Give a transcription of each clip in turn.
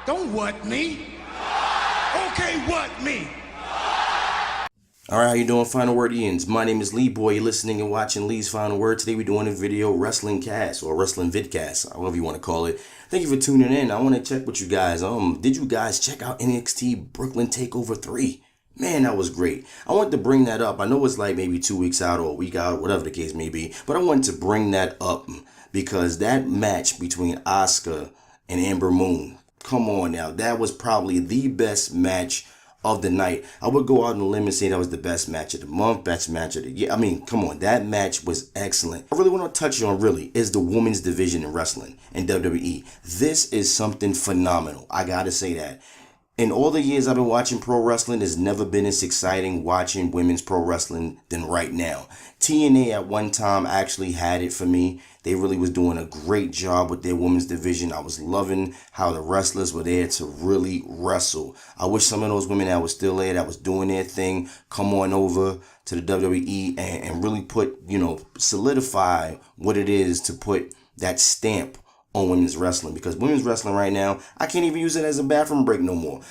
Don't what me. Okay, what me? Alright, how you doing, Final Wordians? My name is Lee Boy. You're listening and watching Lee's Final Word. Today we're doing a video wrestling cast or wrestling vidcast, however you want to call it. Thank you for tuning in. I want to check with you guys. Did you guys check out NXT Brooklyn Takeover 3? Man, that was great. I wanted to bring that up. I know it's like maybe 2 weeks out or a week out, whatever the case may be, but I wanted to bring that up because that match between Asuka and Ember Moon, come on now, that was probably the best match of the night. I would go out on a limb and say that was the best match of the month, best match of the year. I mean, come on, that match was excellent. I really want to touch on really is the women's division in wrestling and WWE. This is something phenomenal. I gotta say that. In all the years I've been watching pro wrestling, it's never been as exciting watching women's pro wrestling than right now. TNA at one time actually had it for me. They really was doing a great job with their women's division. I was loving how the wrestlers were there to really wrestle. I wish some of those women that was still there, that was doing their thing, come on over to the WWE and really put, solidify what it is to put that stamp on women's wrestling, because women's wrestling right now, I can't even use it as a bathroom break no more.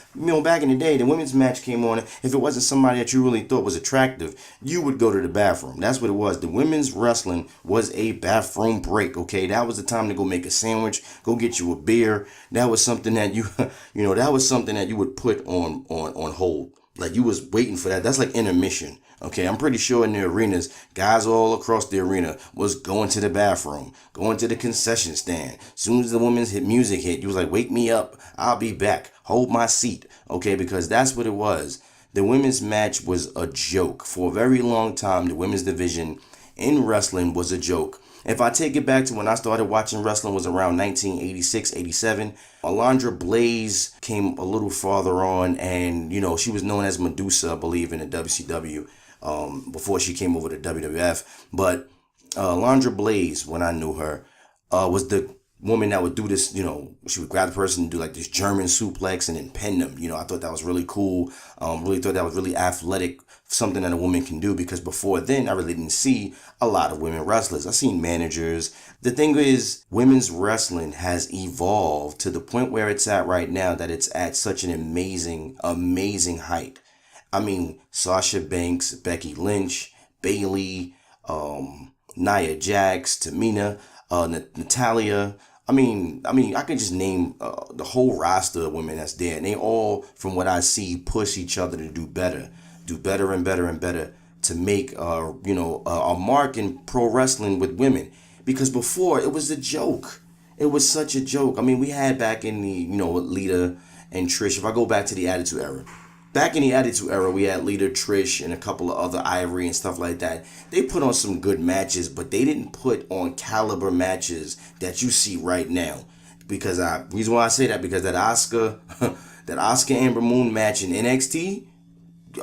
Back in the day, the women's match came on. If it wasn't somebody that you really thought was attractive, you would go to the bathroom. That's what it was. The women's wrestling was a bathroom break, okay? That was the time to go make a sandwich, go get you a beer. That was something that you, that was something that you would put on hold. Like you was waiting for that. That's like intermission. Okay, I'm pretty sure in the arenas, guys all across the arena was going to the bathroom, going to the concession stand. Soon as the women's music hit, you was like, wake me up. I'll be back. Hold my seat. Okay, because that's what it was. The women's match was a joke. For a very long time, the women's division in wrestling was a joke. If I take it back to when I started watching wrestling was around 1986, 87, Alundra Blaze came a little farther on, and, she was known as Medusa, I believe, in the WCW. Before she came over to WWF. But Alundra Blaze, when I knew her, was the woman that would do this, she would grab the person and do like this German suplex and then pin them. I thought that was really cool. Really thought that was really athletic, something that a woman can do, because before then I really didn't see a lot of women wrestlers. I seen managers. The thing is, women's wrestling has evolved to the point where it's at right now, that it's at such an amazing, amazing height. I mean, Sasha Banks, Becky Lynch, Bayley, Nia Jax, Tamina, Natalia. I mean, I can just name the whole roster of women that's there, and they all, from what I see, push each other to do better and better and better to make a mark in pro wrestling with women. Because before it was a joke. It was such a joke. I mean, we had back in the Lita and Trish. If I go back to the Attitude Era. Back in the Attitude Era, we had Lita, Trish, and a couple of other Ivory and stuff like that. They put on some good matches, but they didn't put on caliber matches that you see right now. Because reason why I say that, because that Asuka Amber Moon match in NXT,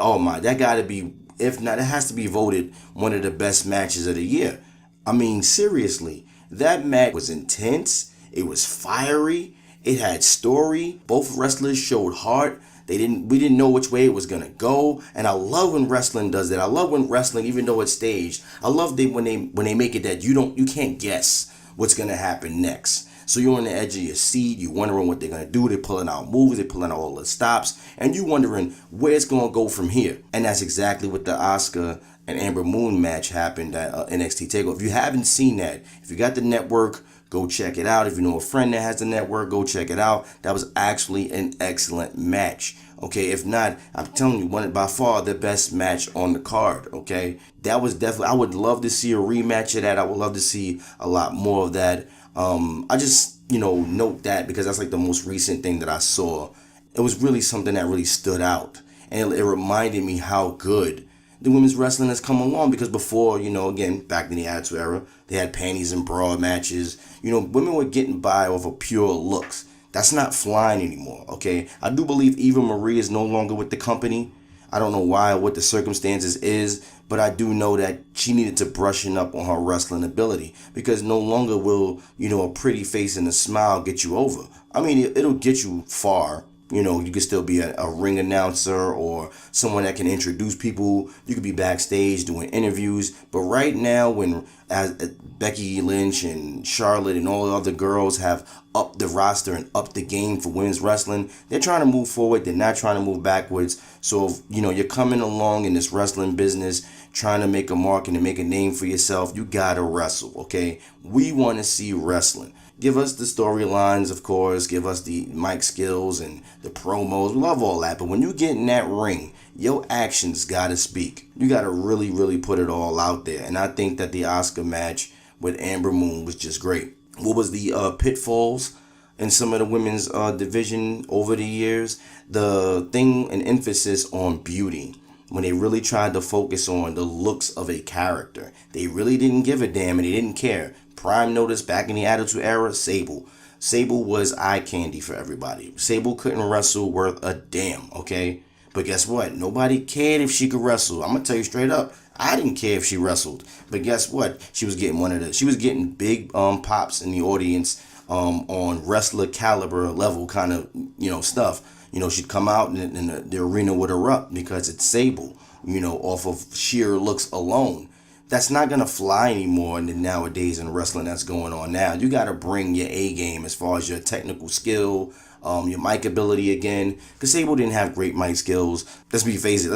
oh my, that gotta be, if not, it has to be voted one of the best matches of the year. I mean, seriously, that match was intense. It was fiery. It had story. Both wrestlers showed heart. We didn't know which way it was gonna go, and I love when wrestling does that. I love when wrestling, even though it's staged, I love when they make it that you can't guess what's gonna happen next. So you're on the edge of your seat, you wondering what they're gonna do. They're pulling out moves, they're pulling out all the stops, and you wondering where it's gonna go from here. And that's exactly what the Asuka and Amber Moon match happened at NXT Takeover. If you haven't seen that, if you got the network, go check it out. If you know a friend that has the network, go check it out. That was actually an excellent match. Okay, if not, I'm telling you, by far the best match on the card. Okay, that was definitely. I would love to see a rematch of that. I would love to see a lot more of that. I just note that because that's like the most recent thing that I saw. It was really something that really stood out, and it reminded me how good the women's wrestling has come along. Because before, again, back in the Attitude Era, they had panties and bra matches. Women were getting by off of pure looks. That's not flying anymore, okay? I do believe Eva Marie is no longer with the company. I don't know why or what the circumstances is, but I do know that she needed to brushing up on her wrestling ability, because no longer will, a pretty face and a smile get you over. I mean, it'll get you far, You know, you could still be a ring announcer or someone that can introduce people. You could be backstage doing interviews. But right now, when as Becky Lynch and Charlotte and all the other girls have upped the roster and upped the game for women's wrestling, they're trying to move forward. They're not trying to move backwards. So, if, you know, you're coming along in this wrestling business, trying to make a mark and to make a name for yourself, you gotta wrestle, okay? We want to see wrestling. Give us the storylines, of course. Give us the mic skills and the promos. We love all that. But when you get in that ring, your actions got to speak. You got to really, really put it all out there. And I think that the Asuka match with Amber Moon was just great. What was the pitfalls in some of the women's division over the years? The thing and emphasis on beauty. When they really tried to focus on the looks of a character. They really didn't give a damn and they didn't care. Prime notice back in the Attitude Era, Sable. Sable was eye candy for everybody. Sable couldn't wrestle worth a damn, okay? But guess what? Nobody cared if she could wrestle. I'm gonna tell you straight up, I didn't care if she wrestled. But guess what? She was getting big pops in the audience on wrestler caliber level kind of, you know, stuff. You know, she'd come out and the arena would erupt because it's Sable, you know, off of sheer looks alone. That's not going to fly anymore in the nowadays in wrestling that's going on now. You got to bring your A game as far as your technical skill, your mic ability again. Because Sable didn't have great mic skills. Let's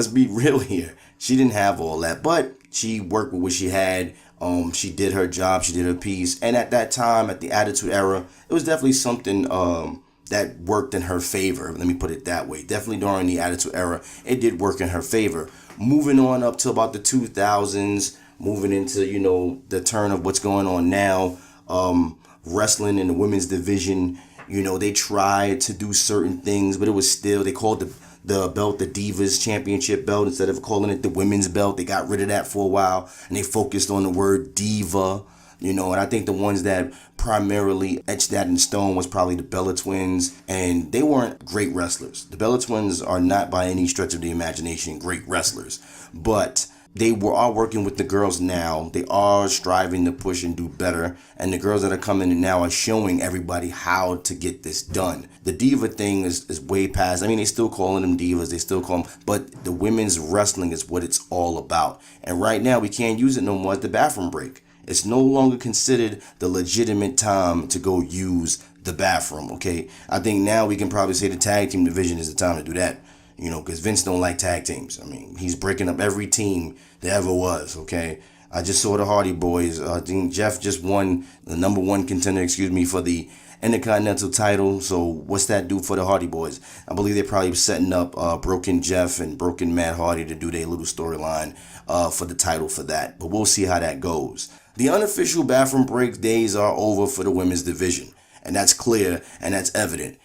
be real here. She didn't have all that, but she worked with what she had. She did her job. She did her piece. And at that time, at the Attitude Era, it was definitely something that worked in her favor. Let me put it that way. Definitely during the Attitude Era, it did work in her favor. Moving on up to about the 2000s, moving into, you know, the turn of what's going on now, wrestling in the women's division, you know, they tried to do certain things, but it was still, they called the belt the Divas Championship belt instead of calling it the women's belt. They got rid of that for a while, and they focused on the word diva, you know, and I think the ones that primarily etched that in stone was probably the Bella Twins, and they weren't great wrestlers. The Bella Twins are not by any stretch of the imagination great wrestlers, but they are working with the girls now. They are striving to push and do better. And the girls that are coming in now are showing everybody how to get this done. The diva thing is way past. I mean, they still calling them divas. They still call them. But the women's wrestling is what it's all about. And right now, we can't use it no more as the bathroom break. It's no longer considered the legitimate time to go use the bathroom, okay? I think now we can probably say the tag team division is the time to do that. You know, because Vince don't like tag teams. I mean, he's breaking up every team there ever was, okay? I just saw the Hardy Boys. I think Jeff just won the number one contender, for the Intercontinental title. So what's that do for the Hardy Boys? I believe they're probably setting up Broken Jeff and Broken Matt Hardy to do their little storyline for the title for that. But we'll see how that goes. The unofficial bathroom break days are over for the women's division. And that's clear and that's evident.